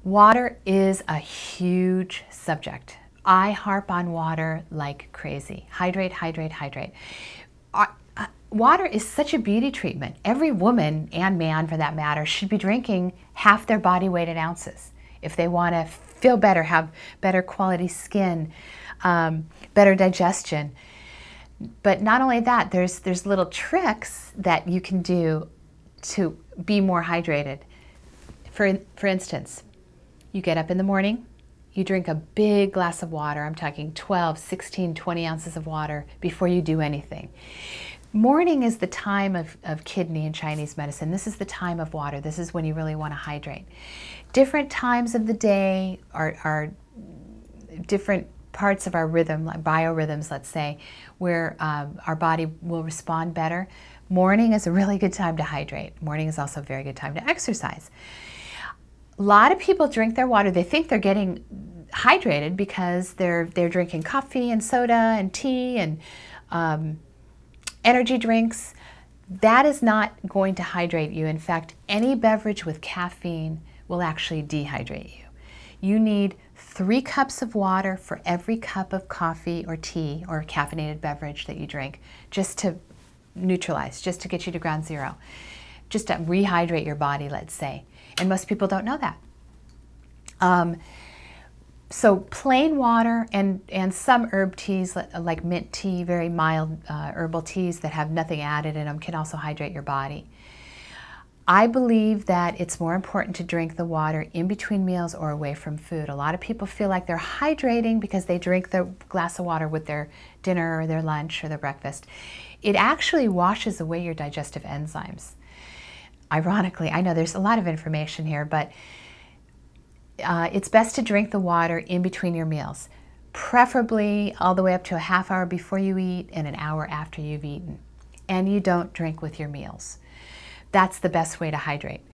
Water is a huge subject. I harp on water like crazy. Hydrate, hydrate, hydrate. Water is such a beauty treatment. Every woman and man, for that matter, should be drinking half their body weight in ounces if they want to feel better, have better quality skin, better digestion. But not only that, there's little tricks that you can do to be more hydrated. For instance, you get up in the morning, you drink a big glass of water. I'm talking 12, 16, 20 ounces of water before you do anything. Morning is the time of kidney in Chinese medicine. This is the time of water. This is when you really want to hydrate. Different times of the day are different parts of our rhythm, like biorhythms, let's say, where our body will respond better. Morning is a really good time to hydrate. Morning is also a very good time to exercise. A lot of people drink their water. They think they're getting hydrated because they're drinking coffee and soda and tea and energy drinks. That is not going to hydrate you. In fact, any beverage with caffeine will actually dehydrate you. You need 3 cups of water for every cup of coffee or tea or caffeinated beverage that you drink, just to neutralize, just to get you to ground zero, just to rehydrate your body, let's say. And most people don't know that. So plain water and some herb teas like mint tea, very mild herbal teas that have nothing added in them, can also hydrate your body. I believe that it's more important to drink the water in between meals or away from food. A lot of people feel like they're hydrating because they drink the glass of water with their dinner or their lunch or their breakfast. It actually washes away your digestive enzymes. Ironically, I know there's a lot of information here, but it's best to drink the water in between your meals, preferably all the way up to a half hour before you eat and an hour after you've eaten. And you don't drink with your meals. That's the best way to hydrate.